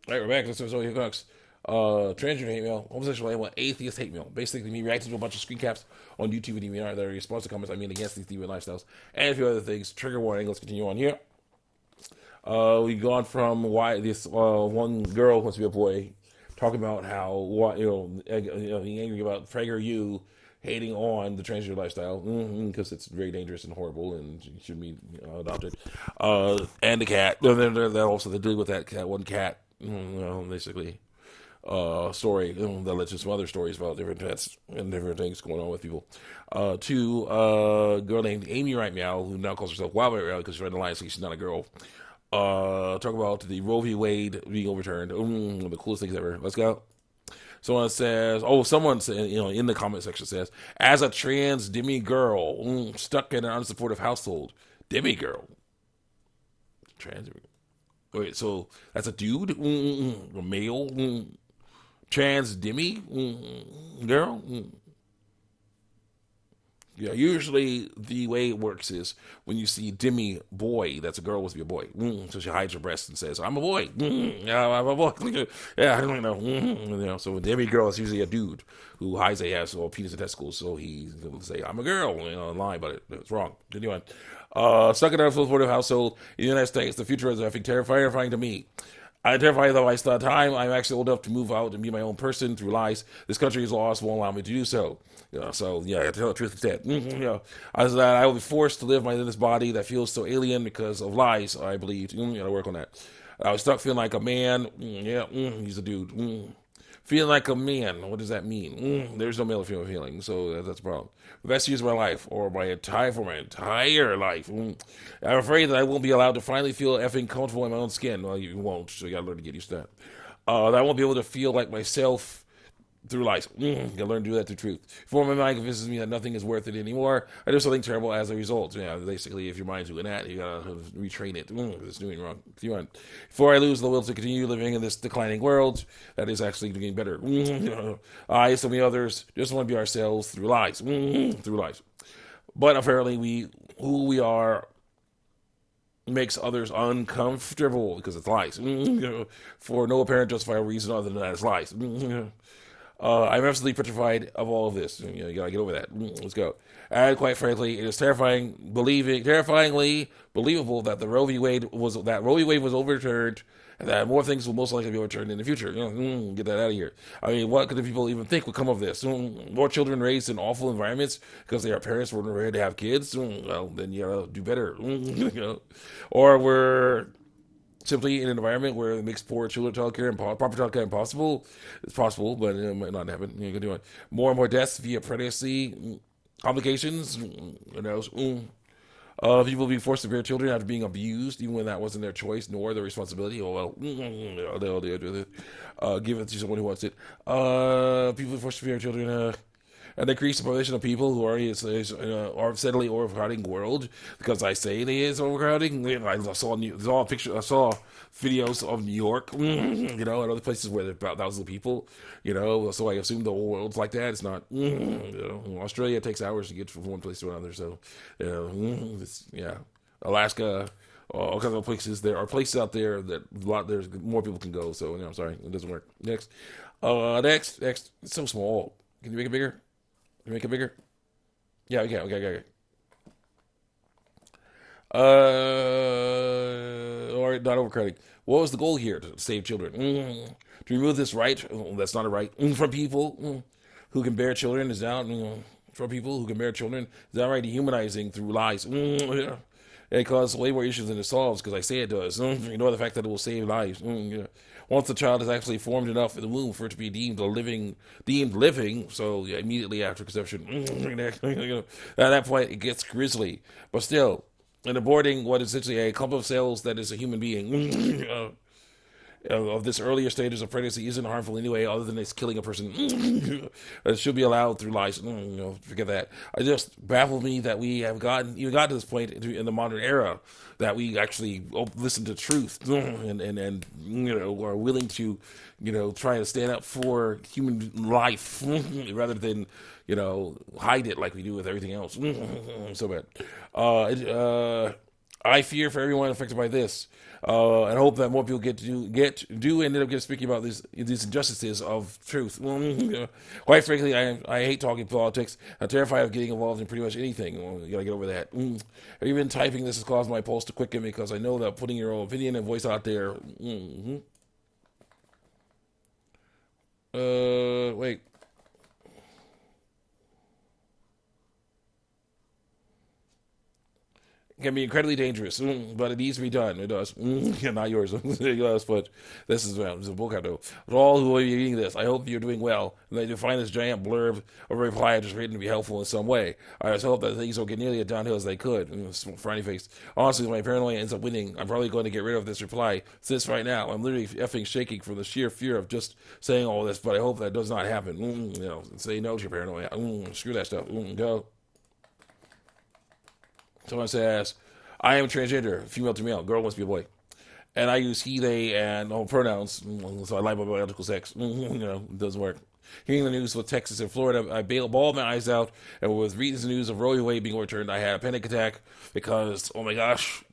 All right, we're back. This is Zoe Cox. Transgender hate mail, homosexual hate mail, atheist hate mail. Basically, me reacting to a bunch of screen caps on YouTube and DVR that are response to comments I mean against these deviant lifestyles and a few other things. Trigger warning. Let's continue on here. We've gone from why this one girl wants to be a boy, talking about how being angry about Prager you hating on the transgender lifestyle because it's very dangerous and horrible and should be adopted. And the cat. Then also they deal with that one cat. Basically story that led to some other stories about different pets and different things going on with people. To a girl named Amy right now, who now calls herself Wild Right Now because she's running the line, so she's not a girl. Talk about the Roe v. Wade being overturned. One of the coolest things ever. Let's go. Someone said, in the comment section says, as a trans demi girl stuck in an unsupportive household, demi girl, trans. Wait, so that's a dude, a male, trans demi girl. Yeah, usually the way it works is when you see demi boy, that's a girl wants to be a boy. So she hides her breast and says, "I'm a boy." Yeah, I'm a boy. Yeah, I don't know. So a demi girl is usually a dude who hides a ass or penis and testicles, so he's gonna say, "I'm a girl," and lie about it. It's wrong. Anyway, stuck in a supportive household in the United States. The future is, I think, terrifying to me. I'm terrified though I still have time. I'm actually old enough to move out and be my own person through lies. This country is lost, won't allow me to do so. I tell the truth instead. I was that I will be forced to live in this body that feels so alien because of lies. I believed. Gotta work on that. I was stuck feeling like a man. He's a dude. Feeling like a man. What does that mean? There's no male or female feeling, so that's a problem. The best years of my life, or for my entire life. I'm afraid that I won't be allowed to finally feel effing comfortable in my own skin. Well, you won't, so you gotta learn to get used to that. That I won't be able to feel like myself through lies. You gotta learn to do that through truth. Before my mind convinces me that nothing is worth it anymore, I do something terrible as a result. Basically, if your mind's doing that, you gotta retrain it. It's doing wrong. Before I lose the will to continue living in this declining world, that is actually getting better. I, so many others, just want to be ourselves through lies. Through lies. But apparently, who we are makes others uncomfortable because it's lies. For no apparent justifiable reason other than that it's lies. I'm absolutely petrified of all of this. You gotta get over that. Let's go. And quite frankly, it is terrifyingly believable that Roe v. Wade was overturned, and that more things will most likely be overturned in the future. Get that out of here. I mean, what could the people even think would come of this? More children raised in awful environments because their parents weren't ready to have kids. Well, then you gotta do better. Or we're simply in an environment where it makes poor children childcare and proper childcare impossible. It's possible, but it might not happen. You can do it. More and more deaths via pregnancy complications. Who knows? People being forced to bear children after being abused, even when that wasn't their choice nor their responsibility. Oh well, they'll do it. Give it to someone who wants it. People being forced to bear children. And decrease the population of people who are steadily overcrowding the world because I say it is overcrowding. I saw videos of New York, and other places where there are about thousands of people, so I assume the whole world's like that. It's not, Australia takes hours to get from one place to another, so, Alaska, all kinds of places. There are places out there that there's more people can go, so, I'm sorry, it doesn't work. Next, it's so small. Can you make it bigger? Make it bigger? Yeah, we can. Okay. All right, not overcrowding. What was the goal here? To save children. To remove this right, that's not a right, from people who can bear children is down. From people who can bear children is downright dehumanizing through lies. It causes way more issues than it solves because I say it does. The fact that it will save lives. Once the child is actually formed enough in the womb for it to be deemed living, so immediately after conception, at that point it gets grisly. But still, in aborting what is essentially a clump of cells that is a human being, of this earlier stages of pregnancy isn't harmful anyway, other than it's killing a person. It should be allowed through life. Forget that. It just baffled me that we have gotten to this point in the modern era that we actually listen to truth and are willing to try to stand up for human life rather than hide it like we do with everything else. So bad. I fear for everyone affected by this, and hope that more people do end up speaking about these injustices of truth. Quite frankly, I hate talking politics. I'm terrified of getting involved in pretty much anything. Well, you gotta get over that. Even typing this has caused my pulse to quicken because I know that putting your own opinion and voice out there. Wait. Can be incredibly dangerous, but it needs to be done. It does. Yeah, not yours. Yes, but this is a book I know. For all who are reading this, I hope you're doing well, and that you find this giant blurb of a reply I just written to be helpful in some way. I just hope that things don't get nearly as downhill as they could. Frowny face. Honestly, if my paranoia ends up winning, I'm probably going to get rid of this reply. Since right now, I'm literally effing shaking from the sheer fear of just saying all this, but I hope that does not happen. Say no to your paranoia. Screw that stuff. Go. Someone says, I am transgender, female to male, girl must be a boy. And I use he, they, and all pronouns, so I lie about biological sex. It doesn't work. Hearing the news with Texas and Florida, I bawled my eyes out, and with reading the news of Roe v. Wade being overturned, I had a panic attack because, oh my gosh,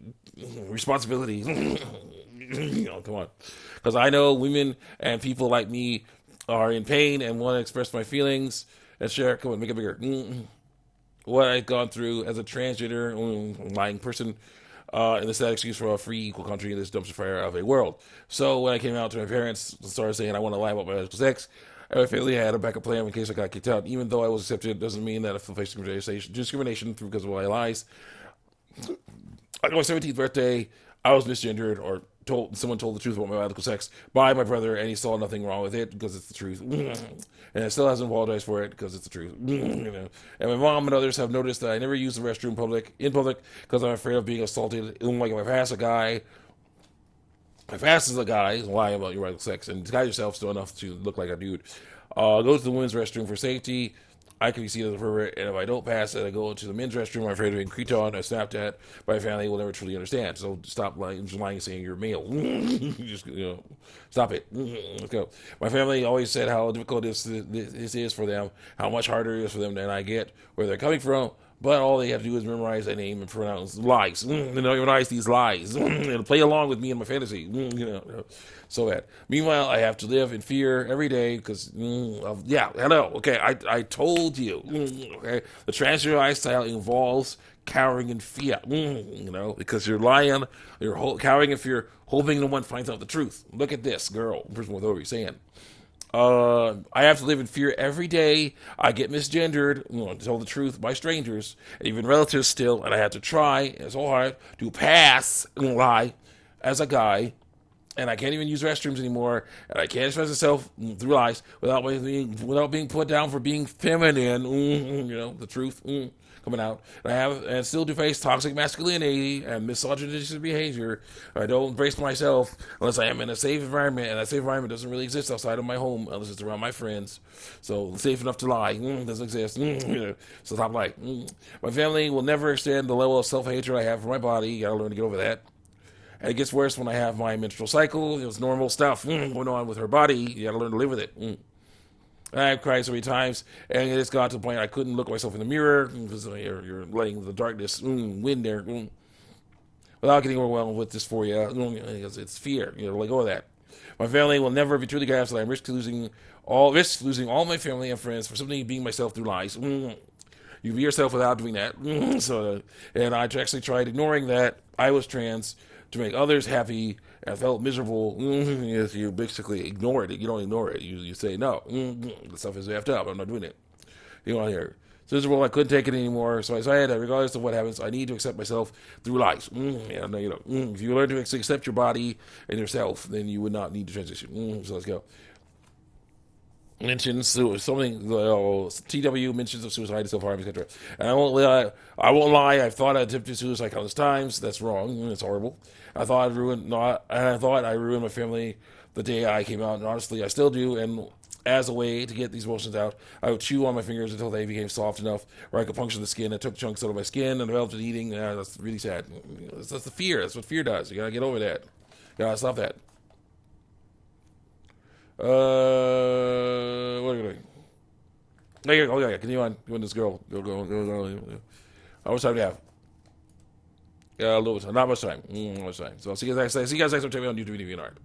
responsibility. Come on. Because I know women and people like me are in pain and want to express my feelings and share. Come on, make it bigger. What I've gone through as a transgender, lying person, and this is that excuse for a free, equal country in this dumpster fire of a world. So when I came out to my parents and started saying I want to lie about my biological sex, I fairly had a backup plan in case I got kicked out. Even though I was accepted, doesn't mean that if I face discrimination because of my lies. On my 17th birthday, I was misgendered or someone told the truth about my biological sex by my brother, and he saw nothing wrong with it because it's the truth. And I still hasn't apologized for it because it's the truth. And my mom and others have noticed that I never use the restroom in public because I'm afraid of being assaulted. Like if I pass a guy, lie about your biological sex and disguise yourself still enough to look like a dude. Go to the women's restroom for safety. I can be seen as a pervert, and if I don't pass it, I go to the men's restroom. I'm afraid of being creeped on or snapped at. My family will never truly understand. So stop lying and saying you're male. Just stop it. Let's go. My family always said how difficult this is for them, how much harder it is for them than I get, where they're coming from. But all they have to do is memorize that name and pronounce lies. Memorize these lies and play along with me in my fantasy. So bad. Meanwhile, I have to live in fear every day because, hello. Okay, I told you. Okay, the transgender lifestyle involves cowering in fear. Because you're lying, you're cowering in fear, hoping no one finds out the truth. Look at this girl. Person with what you're saying. I have to live in fear every day. I get misgendered, to tell the truth, by strangers, and even relatives still, and I have to try so hard to pass and lie as a guy, and I can't even use restrooms anymore, and I can't express myself through lies without being put down for being feminine. The truth. Coming out. And still do face toxic masculinity and misogynistic behavior. I don't embrace myself unless I am in a safe environment, and that safe environment doesn't really exist outside of my home unless it's around my friends. So safe enough to lie doesn't exist. So stop lying. My family will never extend the level of self-hatred I have for my body. You gotta learn to get over that. And it gets worse when I have my menstrual cycle. It's normal stuff going on with her body. You gotta learn to live with it. I've cried so many times, and it's got to the point I couldn't look myself in the mirror because you're letting the darkness win there without getting overwhelmed with dysphoria. Because it's fear. Let go of that. My family will never be truly grasp that I'm losing all my family and friends for simply being myself through lies. You be yourself without doing that. And I actually tried ignoring that I was trans to make others happy. I felt miserable. You basically ignore it. You don't ignore it. You say, no, the stuff is effed up. I'm not doing it. You want to hear. So miserable, I couldn't take it anymore. So I decided that regardless of what happens, I need to accept myself through lies. If you learn to accept your body and yourself, then you would not need to transition. So let's go. Mentions something. TW mentions of suicide, self-harm, etc. And I won't lie. I've thought I attempted suicide countless times. That's wrong. It's horrible. I thought I ruined my family the day I came out, and honestly, I still do. And as a way to get these emotions out, I would chew on my fingers until they became soft enough where I could puncture the skin. I took chunks out of my skin and developed an eating. That's really sad. That's the fear. That's what fear does. You gotta get over that. You gotta stop that. What are you doing? Yeah. Continue on. Doing this girl. Go. How much time do you have? Yeah, a little time, not much time. Not much time. So I'll see you guys next time. See you guys next time. Check me out on YouTube TV and art.